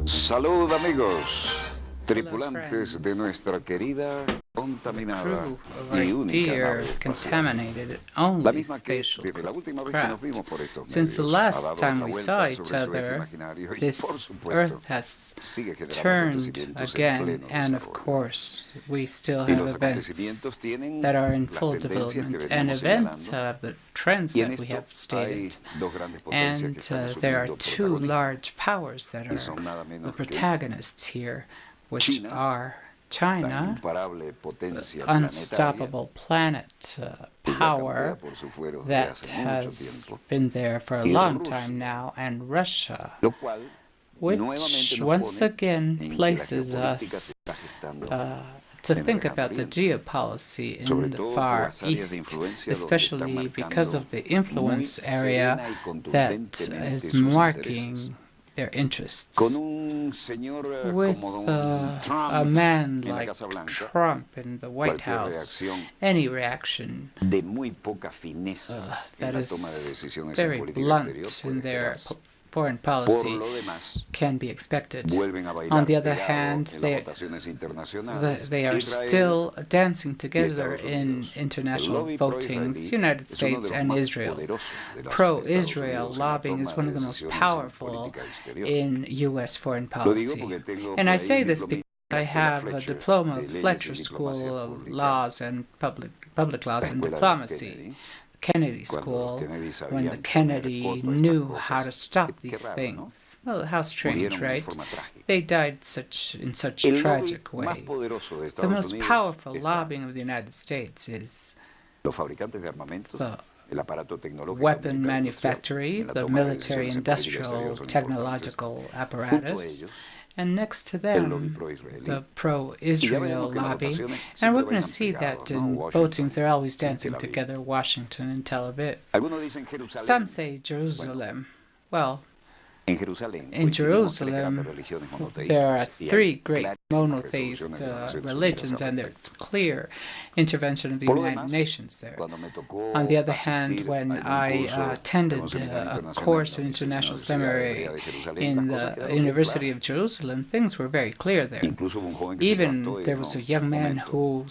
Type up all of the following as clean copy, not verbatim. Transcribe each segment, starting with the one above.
Salud amigos, tripulantes de nuestra querida, contaminada y única nave contaminated, espacial. La only misma que spatial desde la última vez que nos craft. vimos por estos Since the medios ha last dado time otra we vuelta saw each sobre su eje other, imaginario y por this supuesto Earth has sigue generando turned acontecimientos en again, pleno and of desarrollo. course, we still Y have los events acontecimientos tienen that are in las full tendencias que development, and veníamos events señalando. have the trends Y en that we esto have hay stated. dos grandes potencias And que están there are asumiendo two protagonismo. large powers that Y are son nada the menos que protagonists here, which China, are la China, imparable potencia planetaria, unstoppable planet que ya power campea por su fuero de that hace mucho has tiempo, been there for a y long Rusia, time now, and Russia, lo cual nuevamente which nos once pone again en que la places geopolítica us se está gestando to en el think lejano about the oriente, geopolicy sobre in the todo por Far las áreas de East, influencia donde están especially because marcando of the muy influence area serena y that contundentemente is sus intereses. marking their interests. Con un señor With como don a Trump man en la like Casa Blanca, Trump in the White cualquier House, reacción any reaction de muy poca fineza en that la toma de is decisiones en very política exterior blunt puede in their esperarse. foreign Por policy lo demás, can be expected. vuelven a On bailar the other pegado hand, en las votaciones internacionales. they are Israel still dancing y together Estados in Unidos. El international lobby votings, pro-israelí United es uno de States los and más Israel. poderosos de los Pro-Israel Estados Unidos en la lobbying is toma one de of the most decisiones en powerful política exterior. in U.S. foreign Lo digo policy. porque tengo And por I ahí say un this diplomita because I de la have a Fletcher diploma de of leyes y Fletcher diplomacia School of pública, Laws and Public la Laws and escuela de Diplomacy, Kennedy cuando los School, Kennedy when the sabían poner Kennedy coto a estas knew how to cosas. stop Qué these raro, ¿no? things. Well, how strange, Murieron en right? forma trágica. They died in such El lobby tragic más way. poderoso de The Estados most Unidos powerful está lobbying of the United States is los fabricantes de armamento, the el aparato tecnológico weapon militar industrial, manufactory, en la the toma de military decisiones en política exterior industrial son importantes. technological Junto a apparatus, ellos, and next to el lobby them, pro-israelí. the Y ya pro-Israel veremos que las lobby. votaciones And we're siempre going to bailan see that pegados, ¿no? in Washington votings, they're always y Tel dancing Aviv. together, Washington and Tel Aviv. Algunos dicen Jerusalén. Some say Jerusalem. Well, En Jerusalén in coincidimos tres Jerusalem, grandes religiones there are monoteístas y hay three great clarísimas monotheist resoluciones de las Naciones religions, Unidas al and respecto. there's clear intervention of the Por lo United demás, Nations there. cuando me tocó On the other hand, asistir when a algún I curso attended en un seminario a internacional course en in la international Universidad seminary Hebrea de Jerusalén, in las cosas the quedaron bien University claras. of Jerusalem, things were very clear there. Incluso hubo un joven que se Even levantó y there dijo, was a "No, young un man momento, who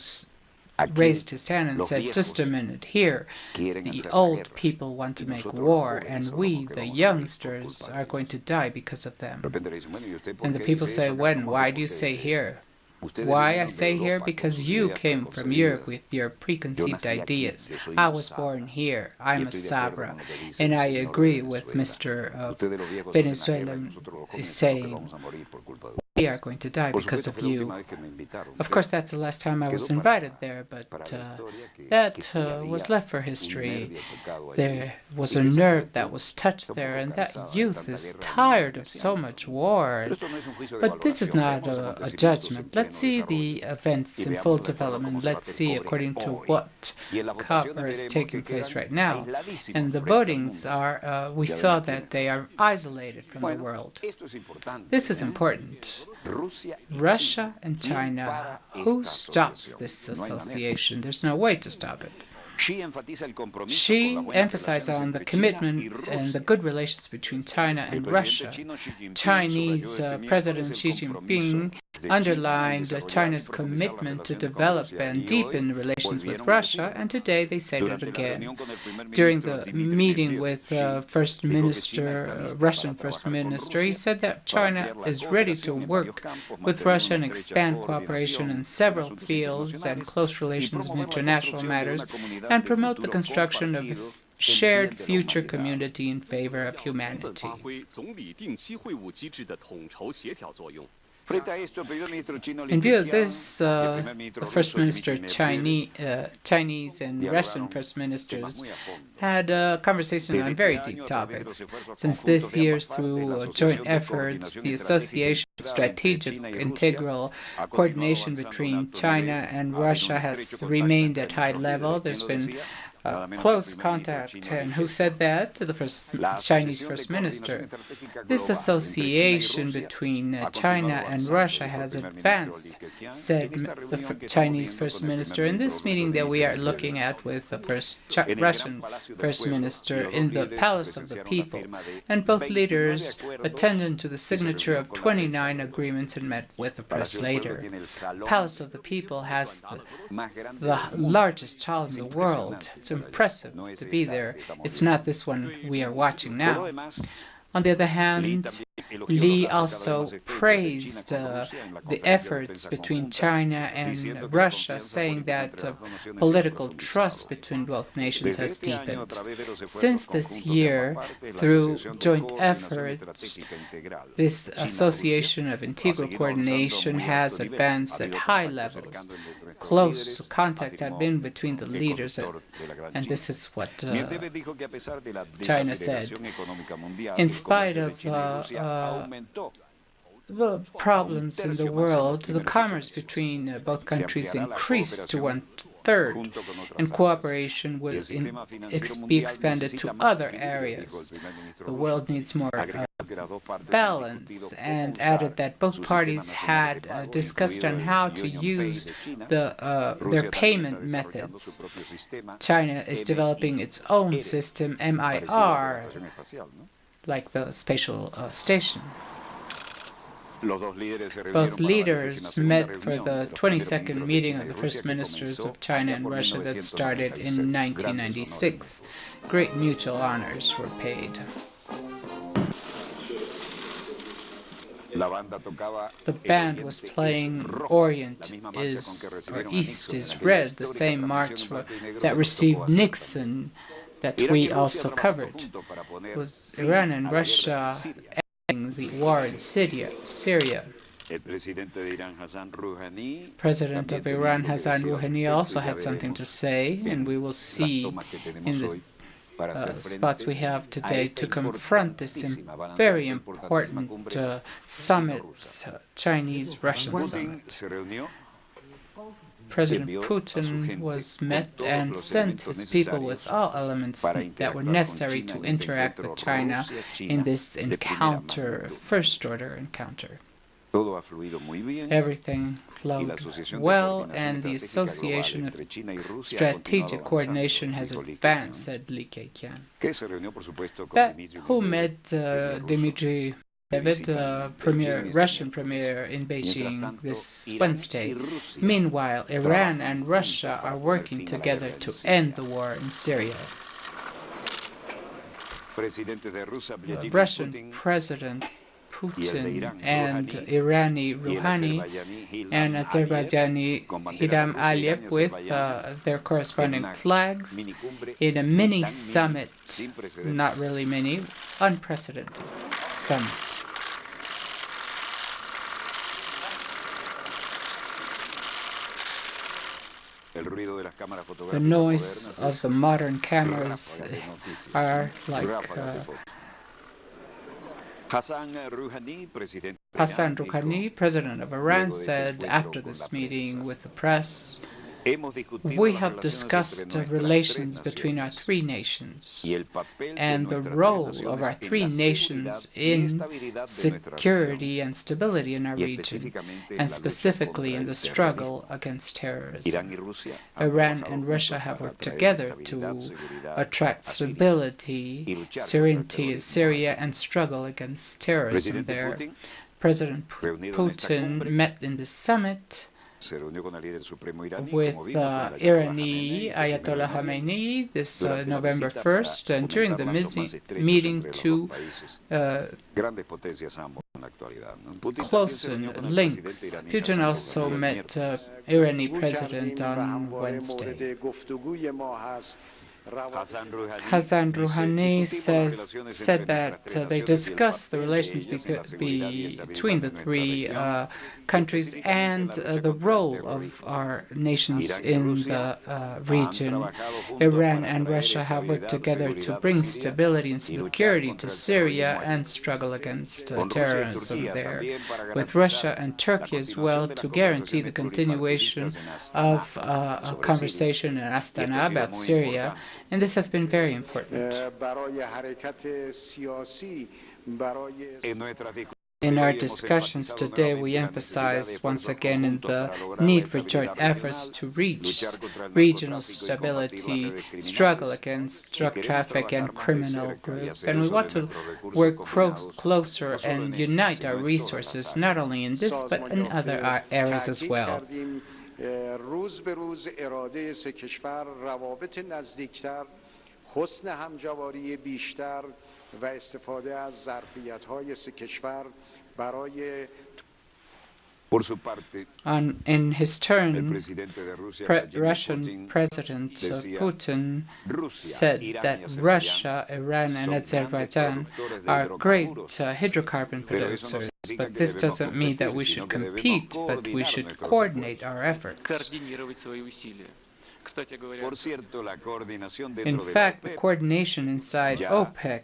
aquí raised his hand and los said, just a viejos minute, here, quieren the hacer la old guerra people want to y make nosotros los war, jóvenes and somos we, los que the vamos a morir por youngsters, culpa de are ellos." going to die because of De them. repente le dicen, "Bueno, ¿y usted por And the qué people dice say, eso? Acá when? como Why ¿por do you qué say dice eso? here? Ustedes Why I vinieron de say here? Europa con Because sus you ideas came from preconcebidas. Europe with your Yo preconceived nací aquí, ideas. yo soy I un was born sabra. here. Y I'm a estoy de acuerdo Sabra. con lo que dice And el I señor de agree with Venezuela. Mr. Ustedes los viejos hacen la guerra y Venezuelan nosotros los is jóvenes son los que saying, vamos a morir por culpa de we are going to die Por because supuesto, of fue la you. última vez que me invitaron. Of course, that's the last time I was Quedó invited there, but para la historia que that sí había was left for un history. nervio tocado allí There was y a que esa nerve that juventud was touched está un there, poco and cansada that de youth tanta is guerra tired of so mesiánica. much war. Pero esto no es un juicio de But this is valoración. not Veamos a acontecimientos en judgment. pleno Let's see the desarrollo events y in veamos full de acuerdo cómo development. se Let's bate el see cobre according to hoy. what Y en las votaciones copper is veremos taking que place quedan right now. aisladísimos And the frente al votings mundo. are, we Ya saw ven that ustedes. they are isolated from the Bueno, world. esto es importante. This is ¿eh? important. Russia y Russia China. and ¿Quién China, para who esta stops asociación? this No hay manera. association? There's no way to stop it. Xi enfatiza el compromiso con She las buenas emphasized relaciones on the entre China y commitment and the Rusia. good relations between China El and presidente Russia. chino Xi Jinping Chinese subrayó este President miércoles Xi el compromiso Jinping de China en underlined desarrollar y China's profundizar las commitment to relaciones con develop Rusia and y hoy deepen relations with volvieron a Russia, decirlo. and today they said it Durante la again. reunión con el primer During ministro the Dmitry meeting Medvedev, with Xi First dijo que China Minister, está lista Russian para First trabajar con Minister, he Rusia said that para China ampliar la is ready to cooperación en varios work campos, with mantener Russia una and estrecha expand cooperation coordinación in en several asuntos fields and internacionales close y relations in promover la international construcción de matters, una comunidad and de promote the futuro construction of a compartido en shared bien de la future humanidad. community in favor of 充分 humanity. 发挥总理定期会晤机制的统筹协调作用。 Frente a esto, el primer ministro chino Li In view of Keqiang this, y el primer ministro First ruso Minister Dmitry Medvedev Chinese and Russian dialogaron First temas Ministers muy a fondo. had a conversation Desde on este very año, deep a través de los topics. esfuerzos Since conjuntos this de year, ambas partes, la through Asociación joint de efforts, Coordinación the Estratégica Association of Integrada entre Strategic China y Rusia Integral ha continuado Coordination avanzando en between alto China nivel. and Ha habido un Russia estrecho has contacto remained entre at high nuestros level. líderes. ¿Quién There's lo been decía? close contact. And who said that? The Chinese First Minister. This association between China and Russia has advanced, said the Chinese First Minister in this meeting that we are looking at with the Russian First Minister in the Palace of the People. And both leaders attended to the signature of 29 agreements and met with the press later. Palace of the People has the largest hall in the world. It's impressive to be there. It's not this one we are watching now. On the other hand, Li also praised the efforts between China and Russia, saying that political trust between both nations has deepened. Since this year, through joint efforts, this association of integral coordination has advanced at high levels. Close contact had been between the leaders, and this is what China said. In spite of the problems in the world, the commerce between both countries increased to 1/3, and cooperation will be expanded to other areas. The world needs more balance, and added that both parties had discussed on how to use their payment methods. China is developing its own system, MIR, like the spatial station. Both leaders met for the 22nd meeting of the First Ministers of China and Russia that started in 1996. Great mutual honors were paid. The band was playing Orient is, or East is Red, the same march that received Nixon that we also covered. It was Iran and Russia ending the war in Syria. President of Iran, Hassan Rouhani, also had something to say, and we will see in the spots we have today to confront this very important summit, Chinese-Russian summit. President Putin was met and sent his people with all elements that were necessary to interact with China in this encounter, first-order encounter. Everything flowed well, and the association of strategic coordination has advanced, said Li Keqiang. Who met Dmitry Medvedev, Russian premier, in Beijing this Wednesday. Meanwhile, Iran and Russia are working together to end the war in Syria. The Russian President Putin and Irani Rouhani and Azerbaijani Ilham Aliyev with their corresponding flags in a mini summit, not really mini, unprecedented summit. The noise of the modern cameras are like Hassan Rouhani, president of Iran, said after this meeting with the press, "We have discussed the relations between our three nations and the role of our three nations in security and stability in our region, and specifically in the struggle against terrorism. Iran and Russia have worked together to attract stability, serenity in Syria, and struggle against terrorism there." President Putin met in the summit with Irani Ayatollah Khamenei this November 1st, and during the meeting two close links. Putin also met Irani President on Wednesday. Hassan Rouhani said that they discussed the relations between the three countries and the role of our nations in the region. Iran and Russia have worked together to bring stability and security to Syria and struggle against terrorism there, with Russia and Turkey as well to guarantee the continuation of a conversation in Astana about Syria. And this has been very important. In our discussions today, we emphasize once again the need for joint efforts to reach regional stability, struggle against drug traffic and criminal groups, and we want to work closer and unite our resources, not only in this but in other areas as well. In his turn, Russian President Putin said that Russia, Iran, and Azerbaijan are great hydrocarbon producers. But this doesn't mean that we should compete, but we should coordinate our efforts. In fact, the coordination inside OPEC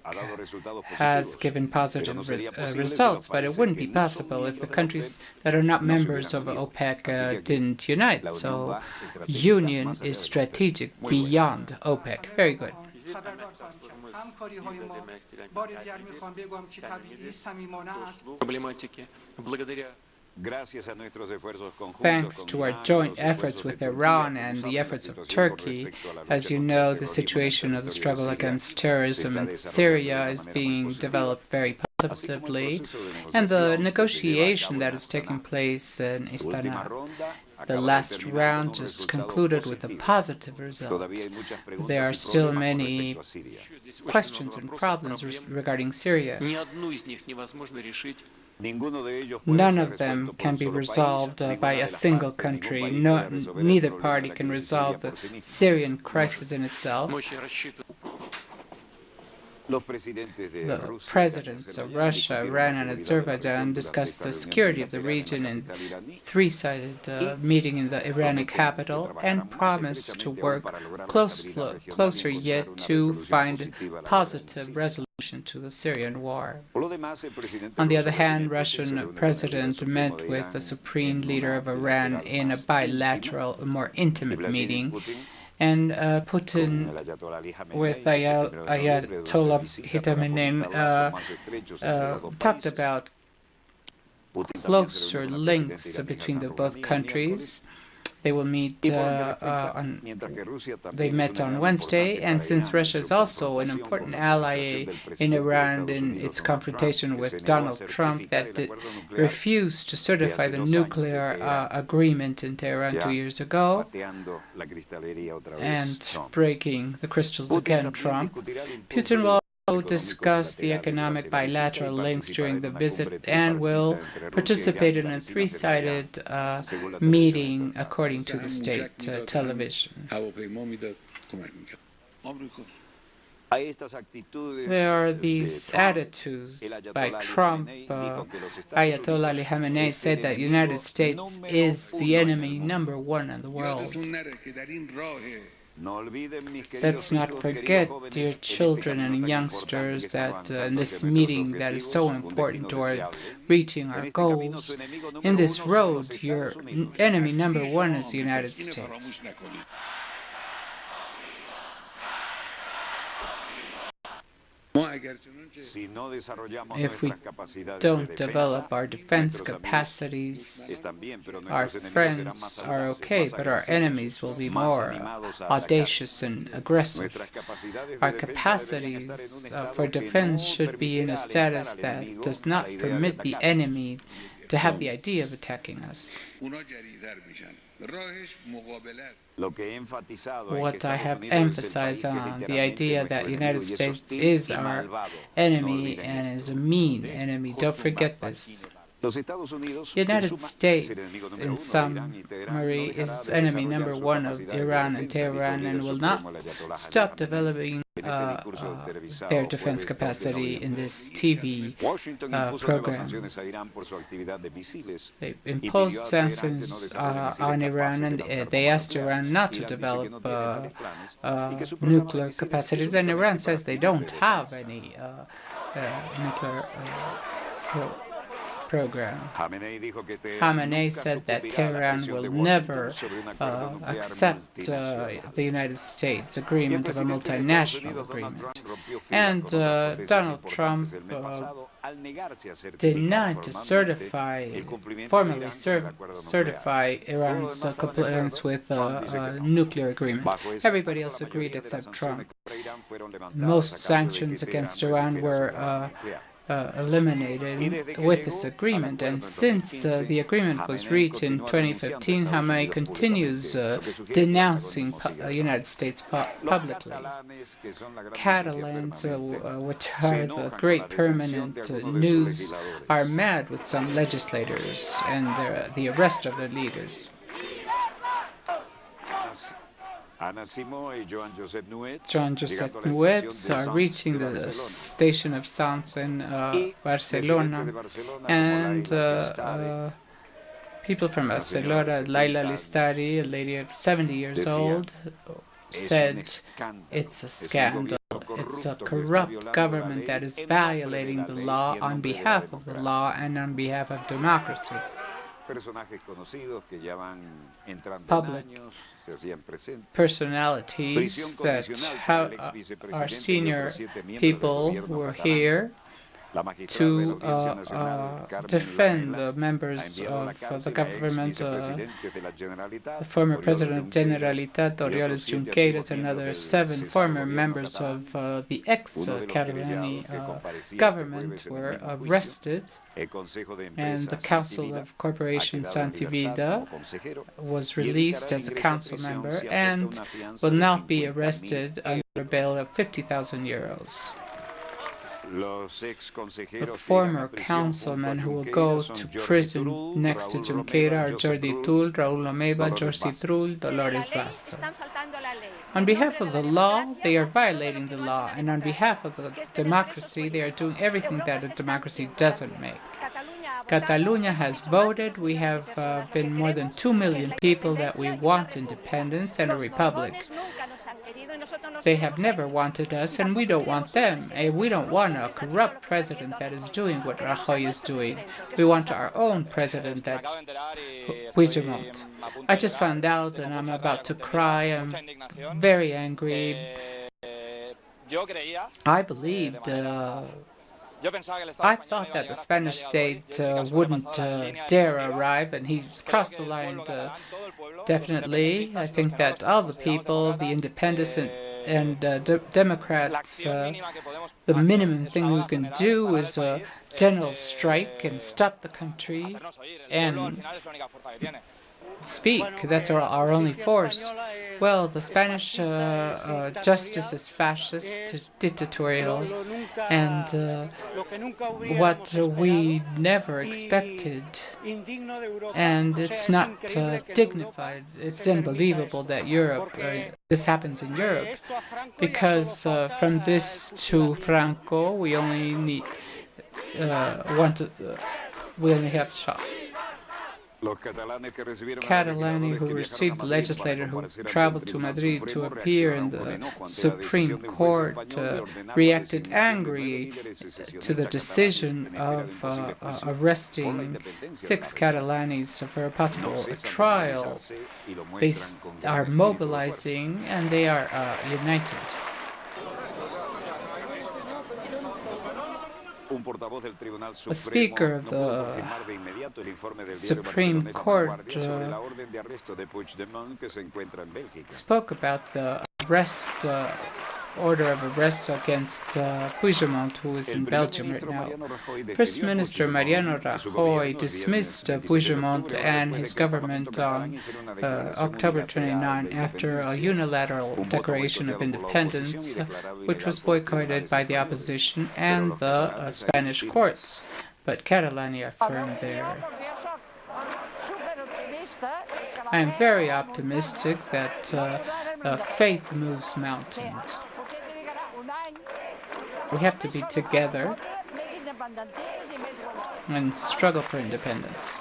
has given positive results, but it wouldn't be possible if the countries that are not members of OPEC didn't unite. So, union is strategic beyond OPEC. Very good. Thanks to our joint efforts with Iran and the efforts of Turkey, as you know, the situation of the struggle against terrorism in Syria is being developed very positively, and the negotiation that is taking place in Astana, the last round just concluded with a positive result. There are still many questions and problems regarding Syria. None of them can be resolved by a single country. Neither party can resolve the Syrian crisis in itself. The presidents of Russia, Iran, and Azerbaijan discussed the security of the region in a three-sided meeting in the Iranian capital and promised to work closer yet to find positive resolution to the Syrian war. On the other hand, Russian President met with the supreme leader of Iran in a bilateral, more intimate meeting. And Putin, with Ayatollah Khamenei, talked about closer links between the both countries. They will meet they met on Wednesday, and since Russia is also an important ally in Iran in its confrontation with Donald Trump that refused to certify the nuclear agreement in Tehran 2 years ago, and breaking the crystals again, Trump, Putin will discuss the economic bilateral links during the visit and will participate in a three-sided meeting according to the state television. There are these attitudes by Trump. Ayatollah Ali Khamenei said that the United States is the enemy #1 in the world. Let's not forget, dear children and youngsters, that in this meeting that is so important toward reaching our goals, in this road, your enemy #1 is the United States. If we don't develop our defense capacities, our friends are okay, but our enemies will be more audacious and aggressive. Our capacities for defense should be in a status that does not permit the enemy to have the idea of attacking us. What I have emphasized on, the idea that the United States is our enemy and is a mean enemy. Don't forget this. The United States, in summary, is enemy #1 of Iran and Tehran and will not stop developing their defense capacity in this TV program. They imposed sanctions on Iran, and they asked Iran not to develop nuclear capacities. And Iran says they don't have any nuclear program. Khamenei said that Tehran will never accept the United States agreement of a multinational agreement. And Donald Trump denied to formally certify Iran's compliance with a nuclear agreement. Everybody else agreed except Trump. Most sanctions against Iran were eliminated with this agreement, and since the agreement was reached in 2015, Khamenei continues denouncing the United States publicly. Catalans, which are the great permanent news, are mad with some legislators and the arrest of their leaders. Joan Josep Nuets are reaching the station of Sants in Barcelona, and people from Barcelona, Laila Listari, a lady of 70 years old, said it's a scandal. It's a corrupt government that is violating the law on behalf of the law and on behalf of democracy. Public personalities that are senior people were here to defend the members of the government, the former president of Generalitat, Orioles Junqueras, and other 7 former members of the ex-Catalani government were arrested. And the Council of Corporation Santivida was released as a council member and will now be arrested under a bail of 50,000 euros. The former councilmen who will go to prison next to Junqueira are Jordi Tull, Raúl Omeva, Jordi Trull, Dolores Basso. On behalf of the law, they are violating the law, and on behalf of the democracy, they are doing everything that a democracy doesn't make. Catalunya has voted. We have been more than 2 million people that we want independence and a republic. They have never wanted us, and we don't want them. We don't want a corrupt president that is doing what Rajoy is doing. We want our own president, that's Puigdemont. I just found out, and I'm about to cry. I'm very angry. I believed... I thought that the Spanish state wouldn't dare arrive, and he's crossed the line definitely. I think that all the people, the independents and Democrats, the minimum thing we can do is a general strike and stop the country and speak. That's our only force. Well, the Spanish justice is fascist, dictatorial, and what we never expected, and it's not dignified. It's unbelievable that Europe, this happens in Europe, because from this to Franco, we only need we only have shots. Catalani, who received the legislator who traveled to Madrid to appear in the Supreme Court, reacted angry to the decision of arresting 6 Catalanis for a possible trial. They are mobilizing and they are united. A speaker of the Supreme Court spoke about the order of arrest against Puigdemont, who is in Belgium right now. First Minister Mariano Rajoy dismissed Puigdemont and his government on October 29 after a unilateral declaration of independence, which was boycotted by the opposition and the Spanish courts. But Catalonia are firm there. I am very optimistic that faith moves mountains. We have to be together and struggle for independence.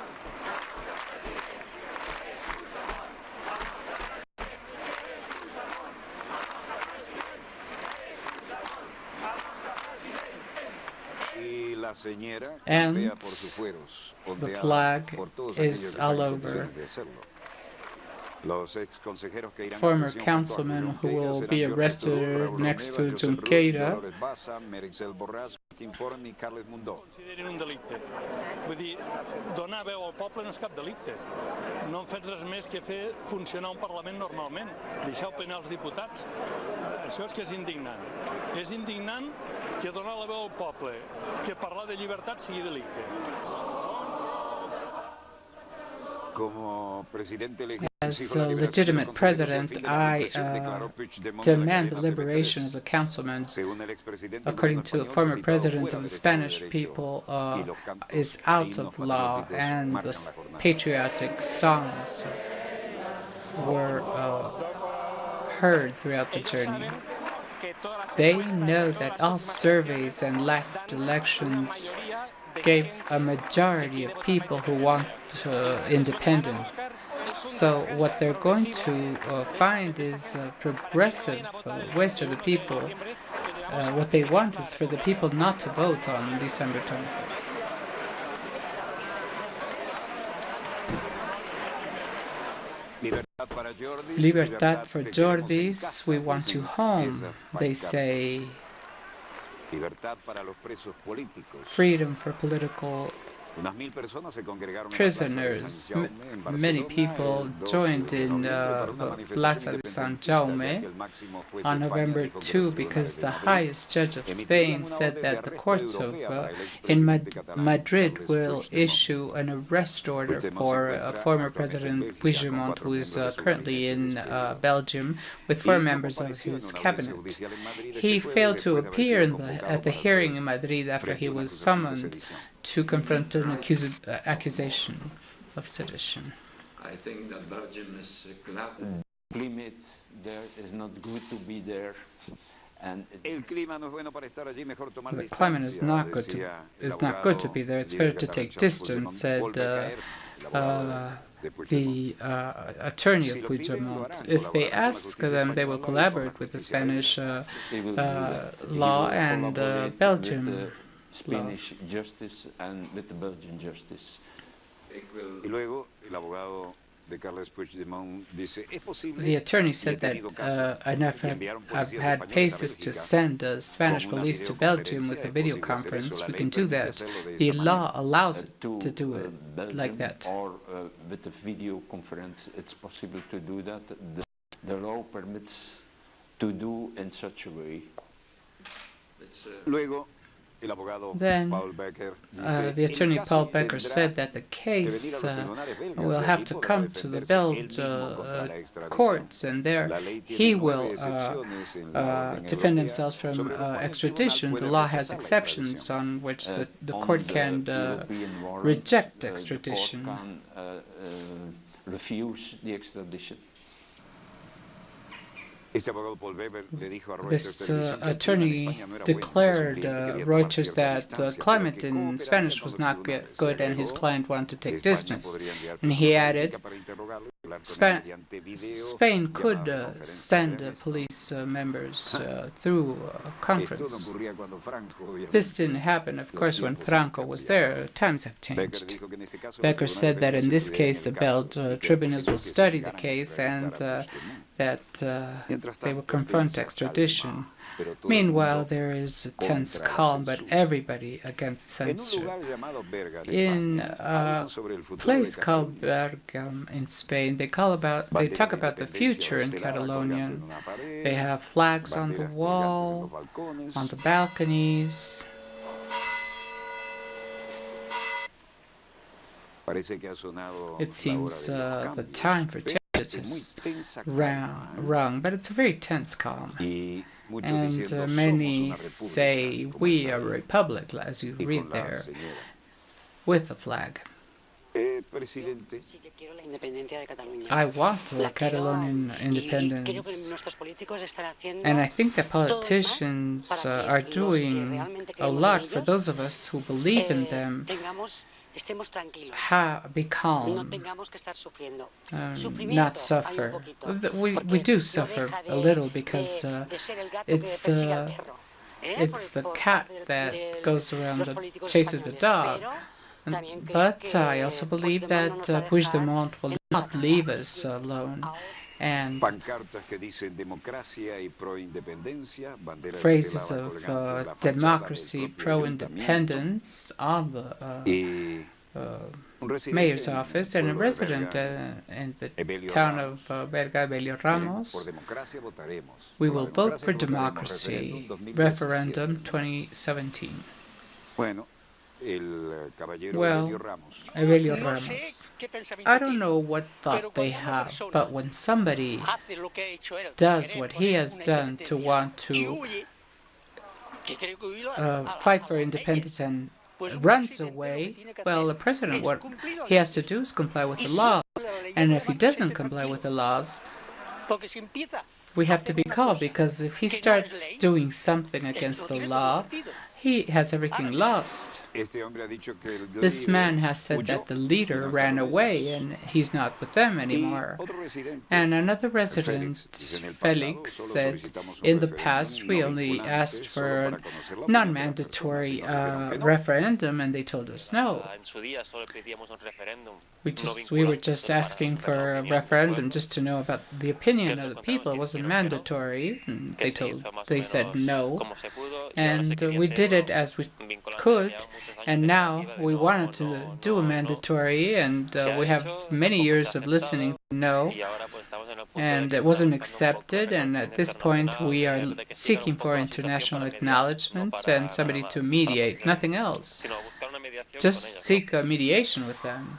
And the flag is all over. Former councilmen who will be arrested next to Junqueira. Consideri un delicte. Vull dir, donar veu al poble no és cap delicte. No han fet res més que fer funcionar un Parlament normalment, deixar opinar els diputats. Això és que és indignant. És indignant que donar la veu al poble, que parlar de llibertat sigui delicte. As a legitimate president, I demand the liberation of the councilmen. According to the former president of the Spanish people, is out of law, and the patriotic songs were heard throughout the journey. They know that all surveys and last elections gave a majority of people who want independence. So what they're going to find is a progressive waste of the people. What they want is for the people not to vote on December 25th. Libertad for Jordis, we want you home, they say. Freedom for political prisoners. Many people joined in Plaza de San Jaume on November 2 because the highest judge of Spain said that the courts in Madrid will issue an arrest order for former President Puigdemont, who is currently in Belgium, with 4 members of his cabinet. He failed to appear at the hearing in Madrid after he was summoned to confront an accusation of sedition. I think that Belgium is glad. Climate there is not good to be there. And the climate is not good to be there. It's better to take distance, said the attorney of Puigdemont. If they ask them, they will collaborate with the Spanish law and Belgium. Spanish justice and with the Belgian justice. The attorney said that I've had cases to send the Spanish police to Belgium with a video conference. We can do that. The law allows it to do it like that. Or with a video conference, it's possible to do that. The law permits to do in such a way. Then the attorney Paul Becker said that the case will have to come to the Belgian courts, and there he will defend himself from extradition. The law has exceptions on which the court can reject extradition. Refuse the extradition. This attorney declared Reuters that the climate in Spanish was not good and his client wanted to take distance. And he added, Spain could send police members through a conference. This didn't happen, of course, when Franco was there. Times have changed. Becker said that in this case the Belgian tribunals will study the case and that they will confront extradition. Meanwhile, there is a tense calm, but everybody against censure. In a place called Bergam in Spain, they talk about the future in Catalonia. They have flags on the wall, on the balconies. It seems the time for changes is rung, but it's a very tense calm. And many say we are a republic, as you read there, with a flag. I want Catalonian independence, and I think that politicians are doing a lot for those of us who believe in them. Be calm, not suffer. We do suffer a little because it's it's the cat that goes around and chases the dog. But I also believe that Puigdemont will not leave us alone. And phrases of democracy, pro-independence on the mayor's office, and a resident in the town of Berga, Belio Ramos. We will vote for democracy. Referendum 2017. Well, Aurelio Ramos. I don't know what thought they have, but when somebody does what he has done to want to fight for independence and runs away, well, the president, what he has to do is comply with the laws. And if he doesn't comply with the laws, we have to be calm, because if he starts doing something against the law, he has everything lost. This man has said that the leader ran away and he's not with them anymore. And another resident, Felix, said, in the past we only asked for a non-mandatory referendum and they told us no. We were just asking for a referendum just to know about the opinion of the people. It wasn't mandatory. And they said no. And we did it as we could, and now we wanted to do a mandatory, and we have many years of listening to no, and it wasn't accepted, and at this point we are seeking for international acknowledgement and somebody to mediate, nothing else. Just seek a mediation with them.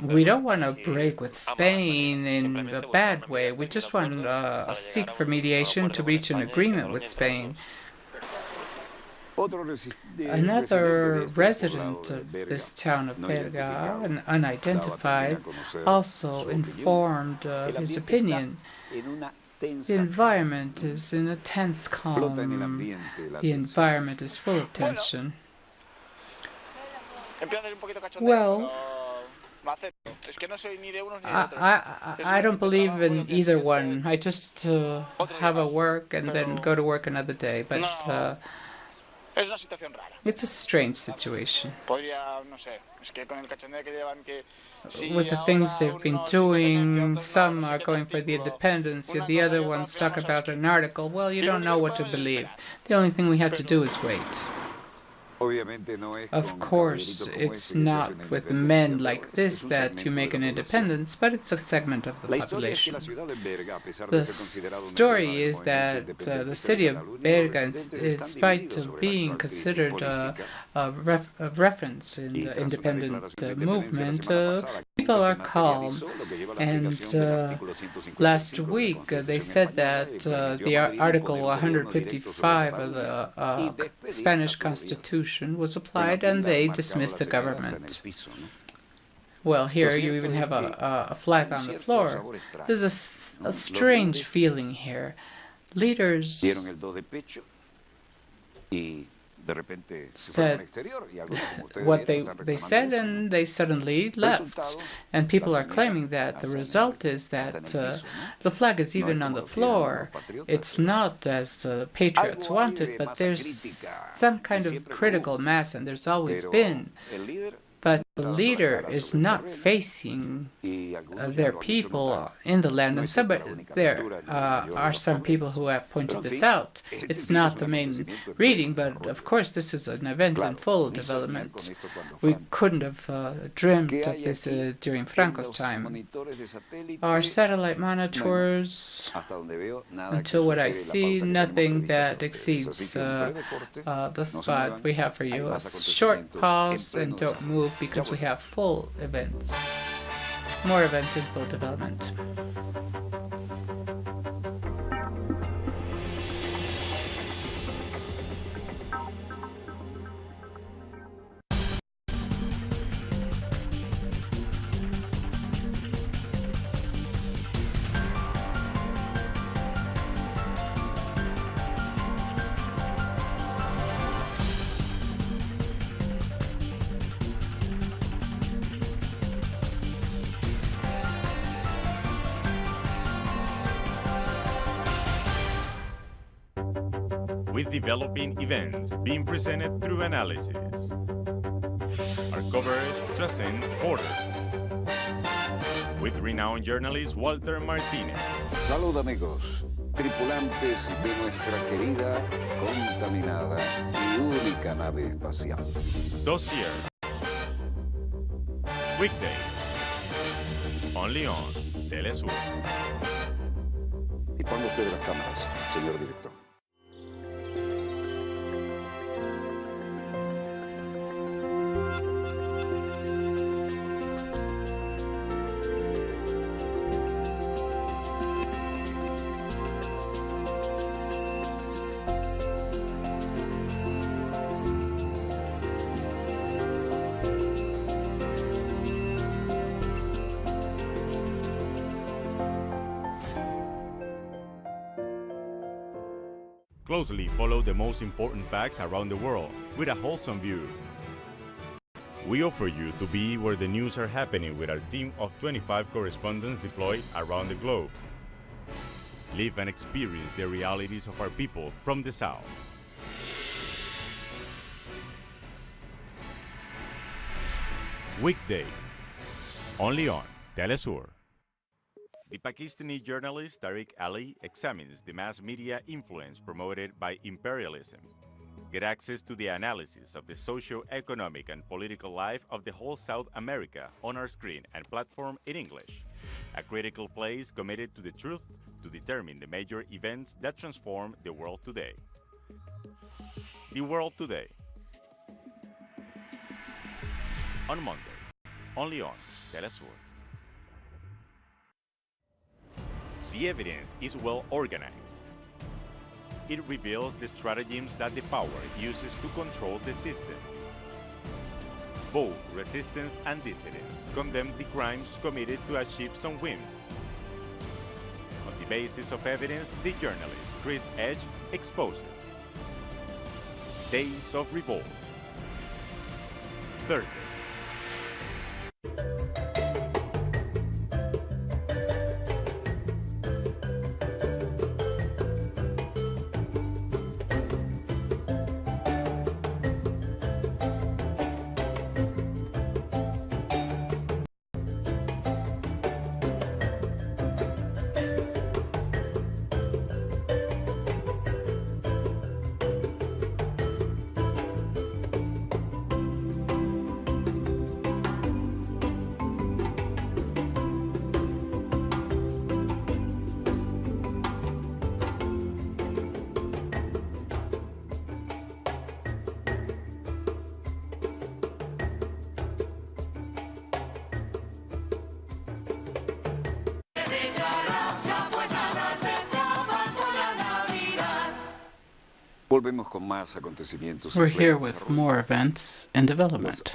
We don't want to break with Spain in a bad way. We just want to seek for mediation to reach an agreement with Spain. Another resident of this town of Berga, an unidentified, also informed his opinion. The environment is in a tense calm. The environment is full of tension. Well, I don't believe in either one. I just have a work and then go to work another day. But it's a strange situation. With the things they've been doing, some are going for the independence, the other ones talk about an article. Well, you don't know what to believe. The only thing we have to do is wait. Of course, it's not with men like this that you make an independence, but it's a segment of the population. The story is that the city of Berga, in spite of being considered a reference in the independent movement, people are calm. And last week they said that the Article 155 of the Spanish Constitution was applied and they dismissed the government. Well, here you even have a flag on the floor. There's a strange feeling here. Leaders said what they said and they suddenly left. And people are claiming that the result is that the flag is even on the floor. It's not as patriots wanted, but there's some kind of critical mass, and there's always been. But the leader is not facing their people in the land, and there are some people who have pointed this out. It's not the main reading, but of course this is an event in full development. We couldn't have dreamt of this during Franco's time. Our satellite monitors, until what I see, nothing that exceeds the spot we have for you. A short pause and don't move, because we have full events. More events in full development. with developing events being presented through analysis. Our coverage transcends borders. With renowned journalist Walter Martinez. Salud, amigos, tripulantes de nuestra querida, contaminada y única nave espacial. Dossier. Weekdays. Only on Telesur. Y ponga usted las cámaras, señor director. Closely follow the most important facts around the world with a wholesome view. We offer you to be where the news are happening with our team of 25 correspondents deployed around the globe. Live and experience the realities of our people from the South. Weekdays, only on Telesur. The Pakistani journalist Tariq Ali examines the mass media influence promoted by imperialism. Get access to the analysis of the socio-economic and political life of the whole South America on our screen and platform in English. A critical place committed to the truth to determine the major events that transform the world today. The World Today. On Monday, only on Telesur. The evidence is well organized. It reveals the stratagems that the power uses to control the system. Both resistance and dissidents condemn the crimes committed to achieve some whims. On the basis of evidence, the journalist Chris Edge exposes Days of Revolt. Thursday. We're here with more events and development.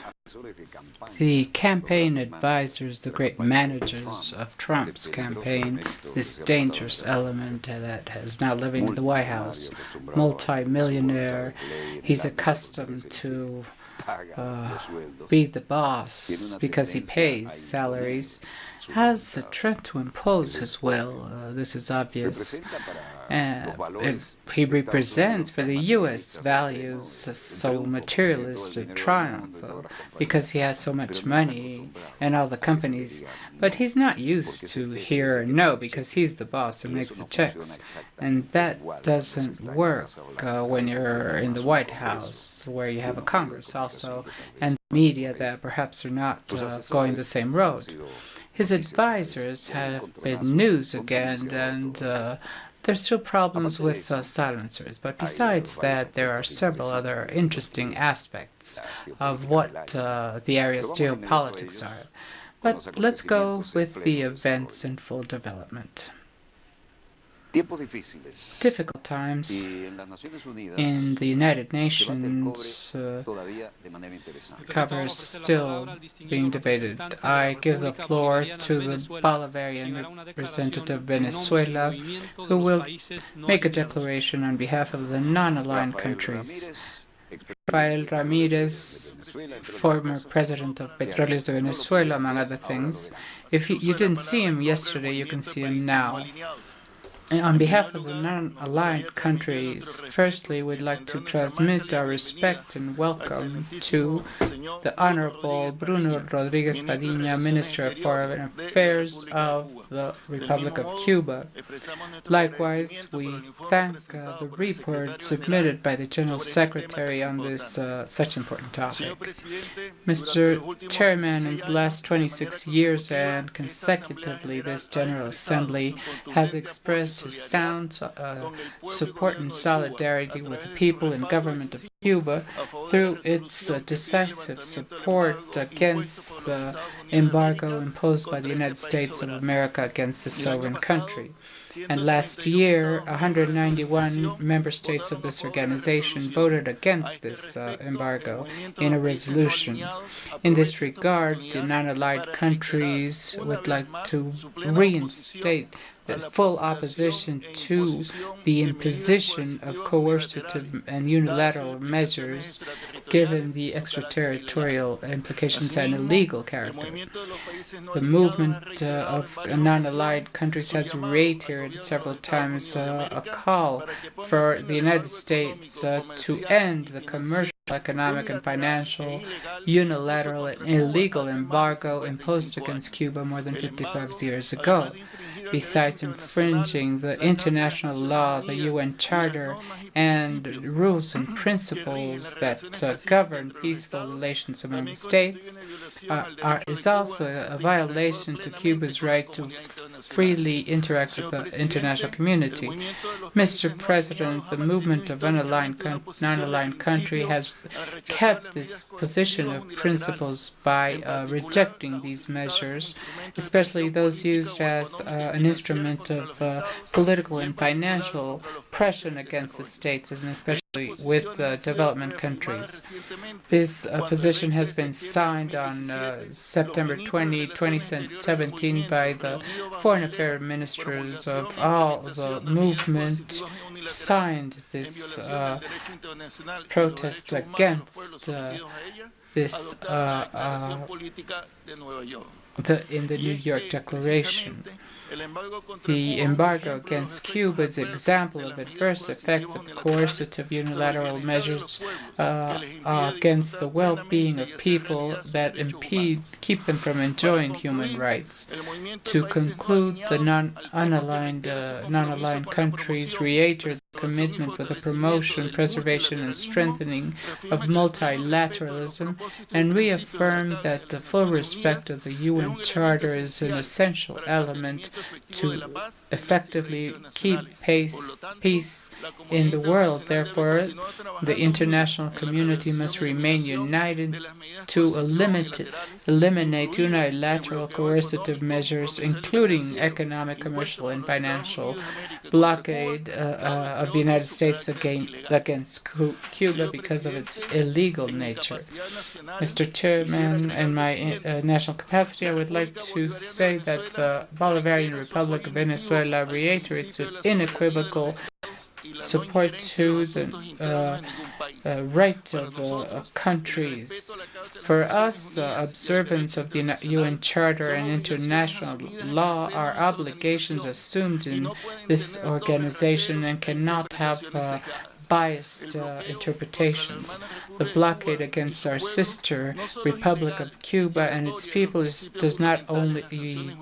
The campaign advisors, the great managers of Trump's campaign, this dangerous element that is now living in the White House, multi-millionaire, he's accustomed to be the boss because he pays salaries, has tried to impose his will. This is obvious. He represents for the U.S. values so materialistic triumph because he has so much money and all the companies. But he's not used to hear no because he's the boss who makes the checks. And that doesn't work when you're in the White House, where you have a Congress also, and media that perhaps are not going the same road. His advisors have been news again, and there's still problems with silencers, but besides that, there are several other interesting aspects of what the area's geopolitics are. But let's go with the events in full development. Difficult times in the United Nations cover is still being debated. I give the floor to the Bolivarian representative of Venezuela, who will make a declaration on behalf of the non-aligned countries. Rafael Ramirez, former president of Petróleos de Venezuela, among other things. If you didn't see him yesterday, you can see him now. On behalf of the non-aligned countries, firstly, we'd like to transmit our respect and welcome to the Honorable Bruno Rodriguez Padilla, Minister of Foreign Affairs of the Republic of Cuba. Likewise, we thank the report submitted by the General Secretary on this such important topic. Mr. Chairman, in the last 26 years and consecutively, this General Assembly has expressed his sound support and solidarity with the people and government of Cuba through its decisive support against the embargo imposed by the United States of America against the sovereign country. And last year, 191 member states of this organization voted against this embargo in a resolution. In this regard, the non-aligned countries would like to reinstate the full opposition to the imposition of coercive and unilateral measures given the extraterritorial implications and illegal character. The movement of non-aligned countries has reiterated several times a call for the United States to end the commercial, economic, and financial unilateral and illegal embargo imposed against Cuba more than 55 years ago. Besides infringing the international law, the UN Charter, and rules and principles that govern peaceful relations among the states, is also a violation to Cuba's right to freely interact with the international community. Mr. President, the movement of non-aligned country has kept this position of principles by rejecting these measures, especially those used as an instrument of political and financial pressure against the states, and especially with development countries. This position has been signed on September 20, 2017 by the foreign affairs ministers of all the movement signed this protest against this in the New York Declaration. The embargo against Cuba is an example of adverse effects of coercive unilateral measures against the well-being of people that keep them from enjoying human rights. To conclude, the non-aligned countries reiterate commitment with the promotion, preservation, and strengthening of multilateralism, and reaffirm that the full respect of the UN Charter is an essential element to effectively keep peace in the world. Therefore, the international community must remain united to eliminate unilateral coercive measures, including economic, commercial, and financial blockade of the United States against Cuba because of its illegal nature. Mr. Chairman, in my national capacity, I would like to say that the Bolivarian Republic of Venezuela reiterates its unequivocal support to the right of countries. For us, observance of the UN Charter and international law are obligations assumed in this organization and cannot have biased interpretations. The blockade against our sister Republic of Cuba and its people does not only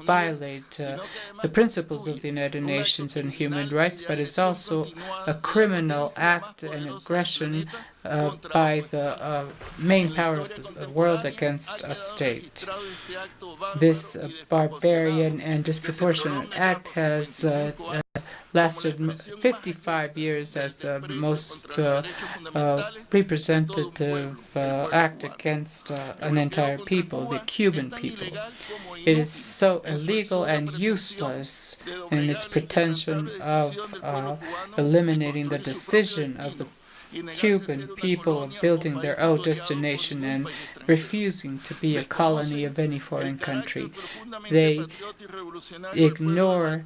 violate the principles of the United Nations and human rights, but is also a criminal act and aggression by the main power of the world against a state. This barbarian and disproportionate act has lasted 55 years as the most representative act against an entire people, the Cuban people. It is so illegal and useless in its pretension of eliminating the decision of the Cuban people of building their own destination and refusing to be a colony of any foreign country. They ignore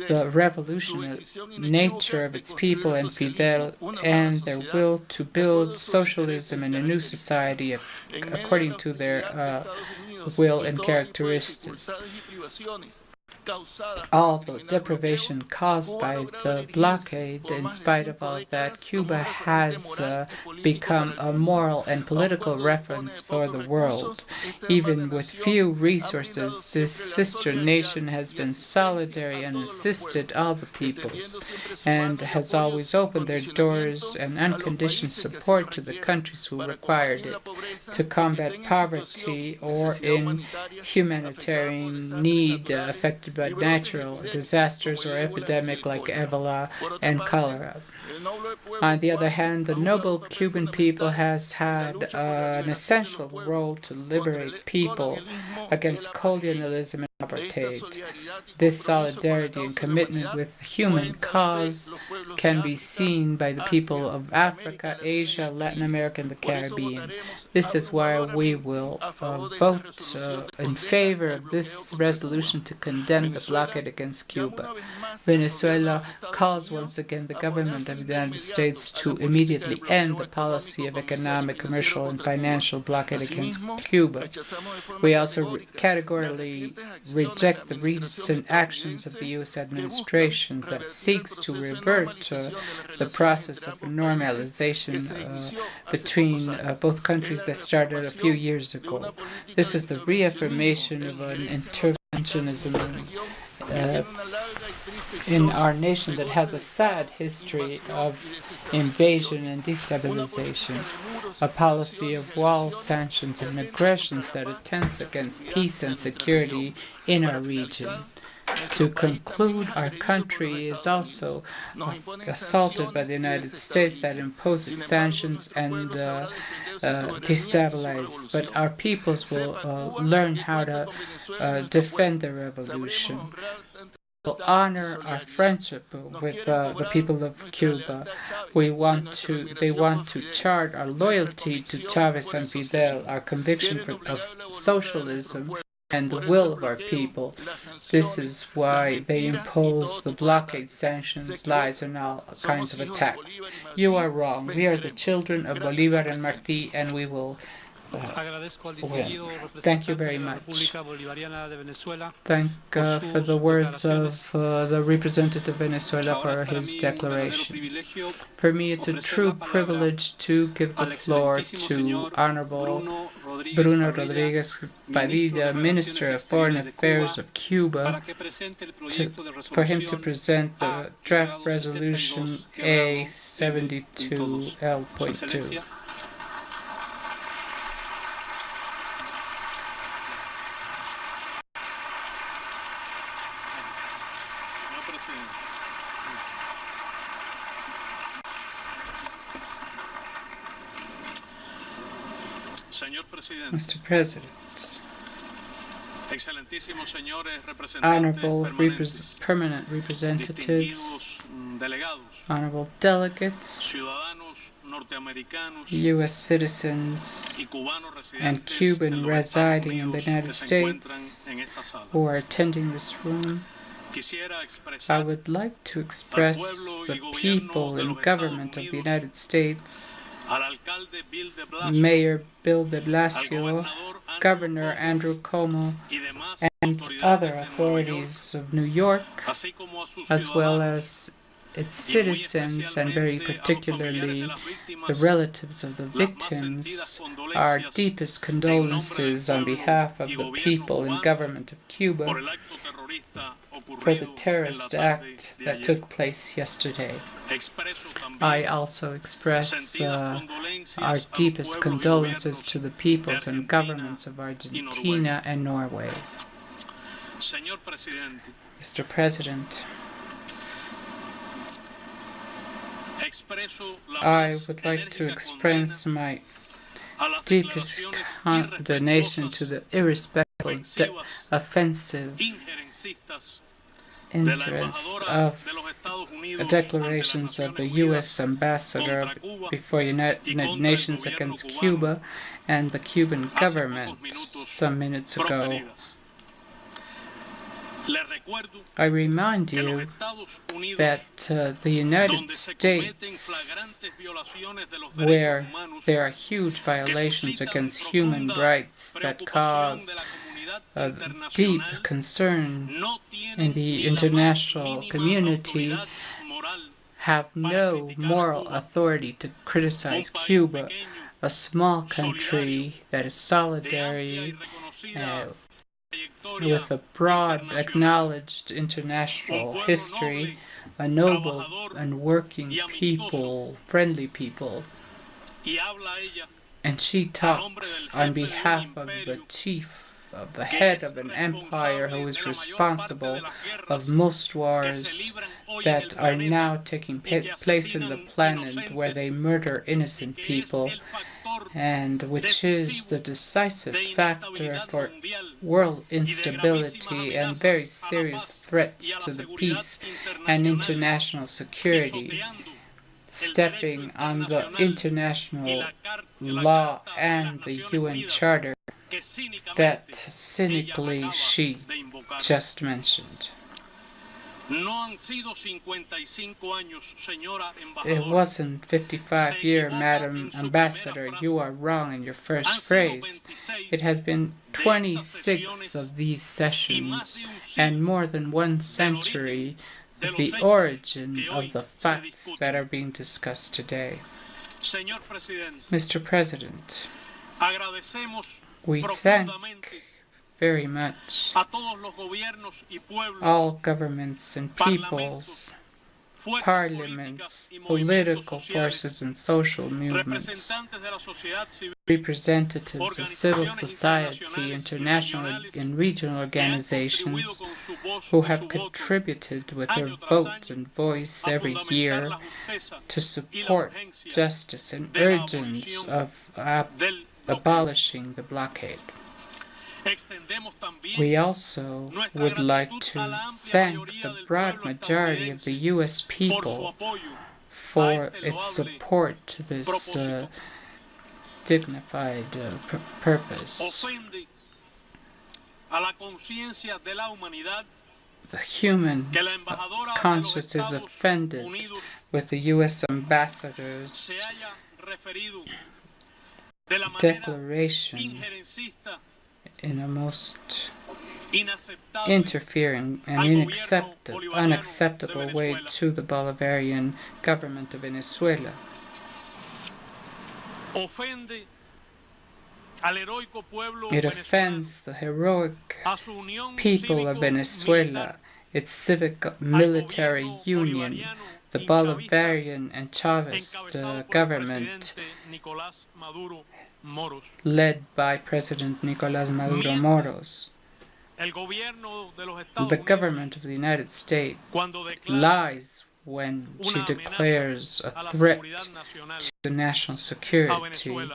the revolutionary nature of its people and Fidel and their will to build socialism in a new society according to their will and characteristics. all the deprivation caused by the blockade, in spite of all of that, Cuba has become a moral and political reference for the world. Even with few resources, this sister nation has been solidary and assisted all the peoples, and has always opened their doors and unconditioned support to the countries who required it to combat poverty or in humanitarian need affected by natural disasters or epidemic like Ebola and cholera. On the other hand, the noble Cuban people has had an essential role to liberate people against colonialism and apartheid. This solidarity and commitment with the human cause can be seen by the people of Africa, Asia, Latin America, and the Caribbean. This is why we will vote in favor of this resolution to condemn the blockade against Cuba. Venezuela calls once again the government of the United States to immediately end the policy of economic, commercial, and financial blockade against Cuba. We also categorically reject the recent actions of the U.S. administration that seeks to revert the process of normalization between both countries that started a few years ago. This is the reaffirmation of an interventionism in our nation that has a sad history of invasion and destabilization, a policy of walls, sanctions, and aggressions that attempts against peace and security in our region. To conclude, our country is also assaulted by the United States that imposes sanctions and destabilize, but our peoples will learn how to defend the revolution. We'll honor our friendship with the people of Cuba. They want to chart our loyalty to Chavez and Fidel, our conviction of socialism and the will of our people. This is why they impose the blockade, sanctions, lies, and all kinds of attacks. You are wrong. We are the children of Bolivar and Martí, and we will win. Thank you very much. Thank for the words of the representative of Venezuela for his declaration. For me, it's a true privilege to give the floor to Honorable Bruno Rodriguez Padilla, Minister of Foreign Affairs of Cuba, for him to present the draft resolution A72L.2. Mr. President, honorable permanent representatives, honorable delegates, U.S. citizens and Cuban residing in the United States who are attending this room, I would like to express the people and government of the United States, Mayor Bill de Blasio, Governor Andrew Cuomo, and other authorities of New York, as well as its citizens, and very particularly the relatives of the victims, our deepest condolences on behalf of the people and government of Cuba for the terrorist act that took place yesterday. I also express our deepest condolences to the peoples and governments of Argentina and Norway. Mr. President, I would like to express my deepest condemnation to the irrespectful, offensive interest of declarations of the U.S. ambassador before United Nations against Cuba and the Cuban government some minutes ago. I remind you that the United States, where there are huge violations against human rights that cause deep concern in the international community have no moral authority to criticize Cuba, a small country that is solidary with a broad acknowledged international history, a noble and working people, friendly people. And she talks on behalf of the head of an empire who is responsible of most wars that are now taking place in the planet where they murder innocent people, and which is the decisive factor for world instability and very serious threats to the peace and international security, stepping on the international law and the UN Charter that cynically she just mentioned. It wasn't 55 years, Madam Ambassador. You are wrong in your first phrase. It has been 26 of these sessions and more than 1 century of the origin of the facts that are being discussed today. Mr. President, we thank very much all governments and peoples, parliaments, political forces and social movements, representatives of civil society, international and regional organizations who have contributed with their vote and voice every year to support justice and urgence of abolishing the blockade. We also would like to thank the broad majority of the U.S. people for its support to this dignified purpose. The human conscience is offended with the U.S. ambassador's declaration in a most interfering and unacceptable way to the Bolivarian government of Venezuela. It offends the heroic people of Venezuela, its civic military union, the Bolivarian and Chavist government led by President Nicolás Maduro Moros. The government of the United States lies when she declares a threat to the national security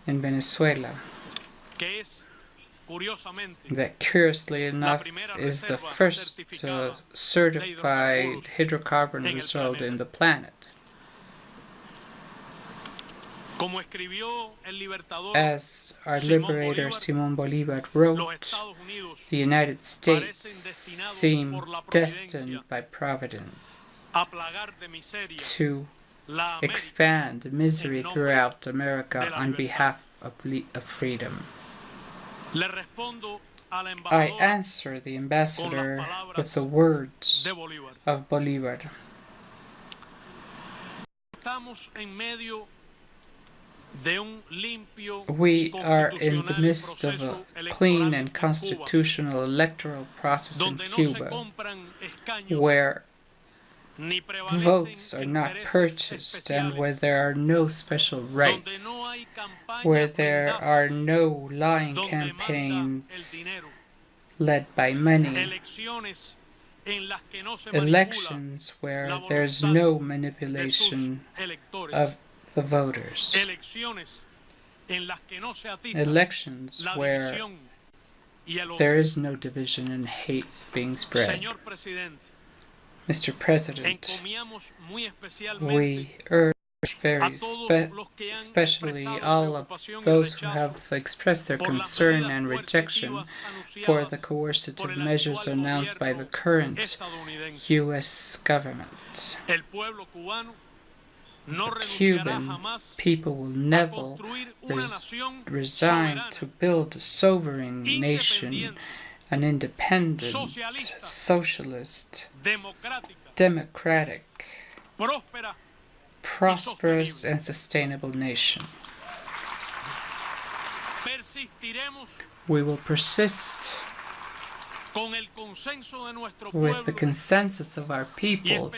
in Venezuela. That, curiously enough, is the first certified hydrocarbon result in the planet. As our liberator Simón Bolívar wrote, the United States seem destined by Providence to expand misery throughout America on behalf of freedom. I answer the ambassador with the words of Bolívar. We are in the midst of a clean and constitutional electoral process in Cuba, where votes are not purchased and where there are no special rights, where there are no lying campaigns led by money, elections where there's no manipulation of the voters, elections where there is no division and hate being spread. Mr. President, we urge very especially all of those who have expressed their concern and rejection for the coercive measures announced by the current U.S. government. the Cuban people will never resign to build a sovereign nation, an independent, socialist, democratic, prosperous and sustainable nation. We will persist with the consensus of our people,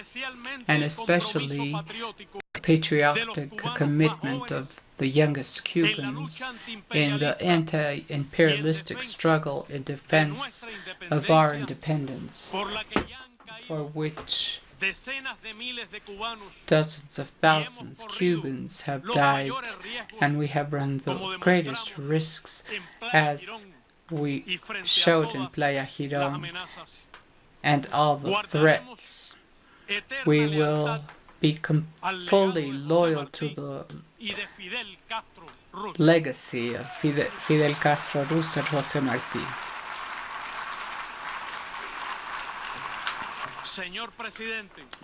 and especially the patriotic commitment of the youngest Cubans in the anti-imperialistic struggle in defense of our independence, for which dozens of thousands of Cubans have died, and we have run the greatest risks, as we showed in Playa Girón, and all the threats. We will be fully loyal to the legacy of Fidel Castro Ruz and José Martí.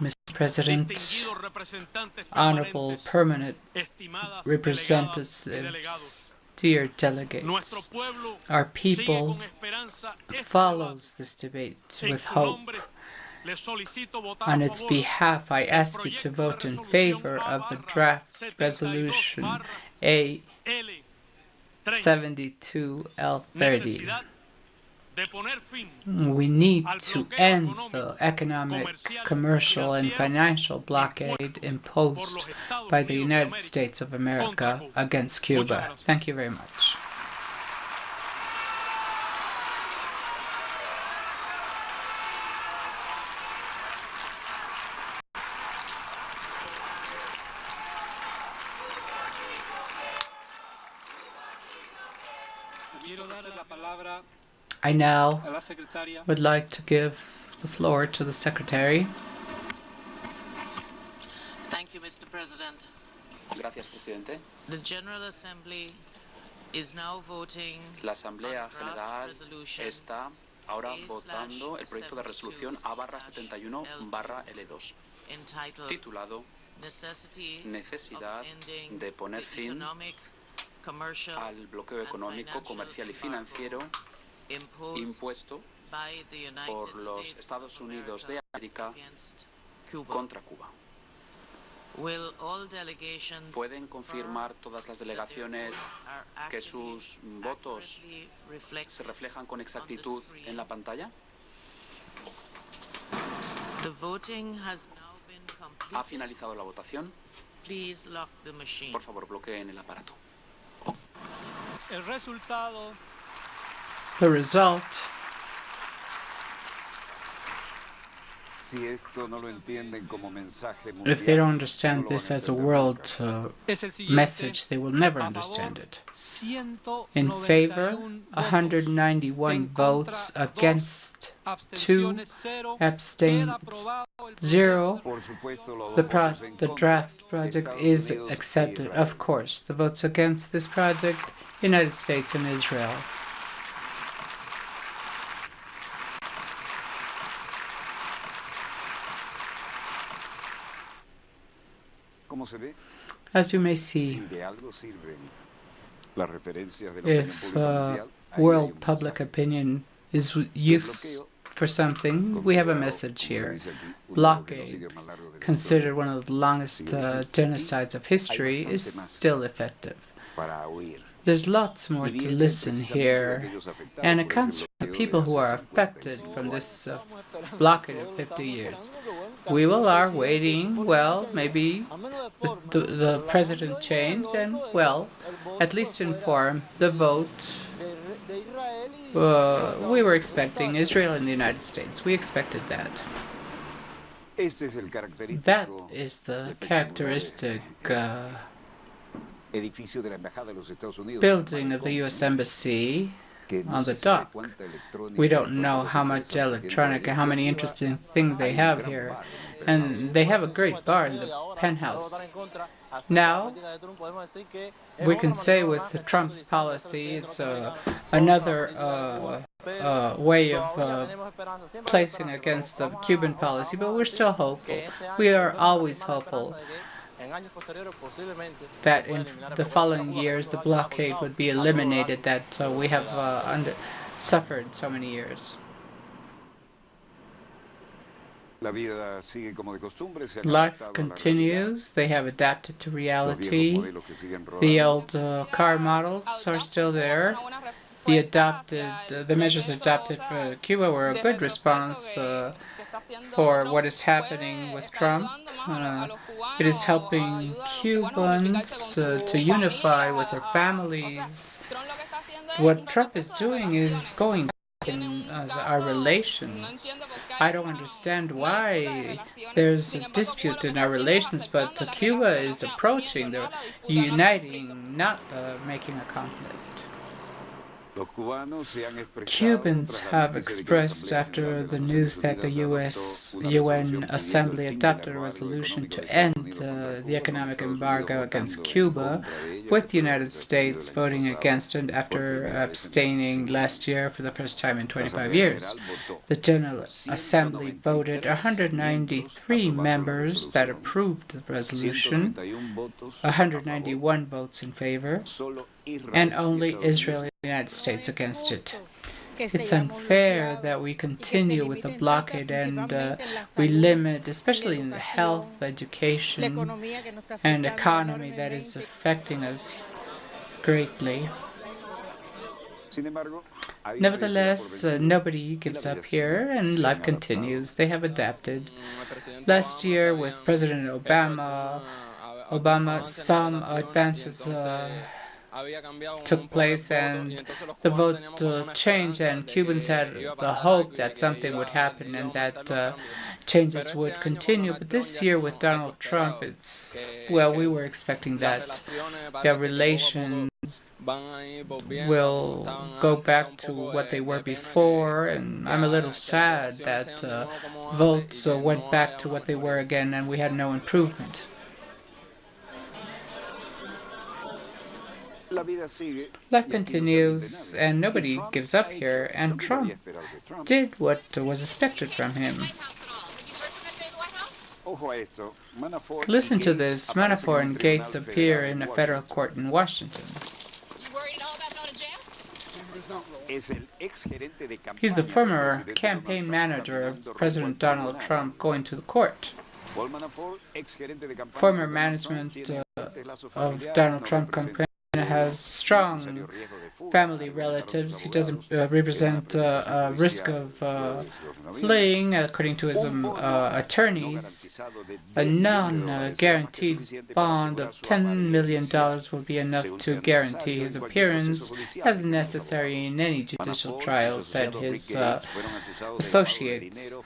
Mr. President, honorable permanent representatives, dear delegates, our people follows this debate with hope. On its behalf, I ask you to vote in favor of the draft resolution A72L30. We need to end the economic, commercial, and financial blockade imposed by the United States of America against Cuba. Thank you very much. I now would like to give the floor to the Secretary. Thank you, Mr. President. Gracias, Presidente. The General Assembly is now voting La Asamblea General está ahora votando el proyecto de resolución A/71/L2, titulado Necesidad de poner fin al bloqueo económico, comercial y financiero impuesto por los Estados Unidos de América contra Cuba. ¿Pueden confirmar todas las delegaciones que sus votos se reflejan con exactitud en la pantalla? ¿Ha finalizado la votación? Por favor, bloqueen el aparato. El resultado. The result. If they don't understand this as a world message, they will never understand it. In favor, 191 votes, against 2, abstained 0. The draft project is accepted. Of course, the votes against this project, United States and Israel. As you may see, if world public opinion is used for something, we have a message here. Blockade, considered one of the longest genocides of history, is still effective. There's lots more to listen here, and it comes from the people who are affected from this blockade of 50 years. We are waiting, well, maybe the president changed, and, well, at least inform the vote. We were expecting Israel and the United States. We expected that. That is the characteristic building of the U.S. Embassy on the dock. We don't know how much electronic and how many interesting things they have here. And they have a great bar in the penthouse. Now, we can say with Trump's policy, it's another way of placing against the Cuban policy, but we're still hopeful. We are always hopeful. that in the following years the blockade would be eliminated that we have suffered so many years. Life continues. They have adapted to reality. The old car models are still there. The measures adopted for Cuba were a good response for what is happening with Trump. It is helping Cubans to unify with their families. What Trump is doing is going back in our relations. I don't understand why there's a dispute in our relations, but Cuba is approaching, they're uniting, not making a conflict. Cubans have expressed after the news that the UN Assembly adopted a resolution to end the economic embargo against Cuba, with the United States voting against it after abstaining last year for the first time in 25 years. The General Assembly voted 193 members that approved the resolution, 191 votes in favor, and only Israel and the United States against it. It's unfair that we continue with the blockade and we limit, especially in the health, education, and economy that is affecting us greatly. Nevertheless, nobody gives up here and life continues. They have adapted. Last year with President Obama, some advances took place and the vote changed, and Cubans had the hope that something would happen and that changes would continue. But this year with Donald Trump, we were expecting that the relations will go back to what they were before, and I'm a little sad that votes went back to what they were again and we had no improvement. Life continues, and nobody gives up here, and Trump did what was expected from him. Listen to this. Manafort and Gates appear in a federal court in Washington. He's the former campaign manager of President Donald Trump going to the court. Former management of Donald Trump campaign has strong family relatives. He doesn't represent a risk of fleeing, according to his attorneys. A non-guaranteed bond of $10 million will be enough to guarantee his appearance as necessary in any judicial trial, said his associates.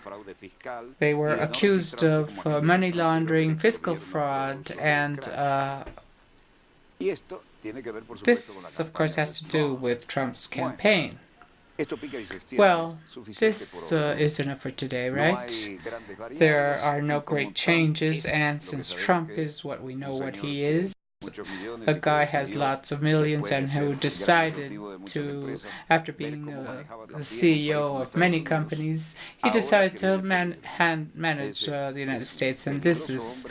They were accused of money laundering, fiscal fraud, and this, of course, has to do with Trump's campaign. Well, this is enough for today, right? There are no great changes, and since Trump is what we know what he is, a guy has lots of millions and who decided to, after being the CEO of many companies, he decided to manage the United States, and this is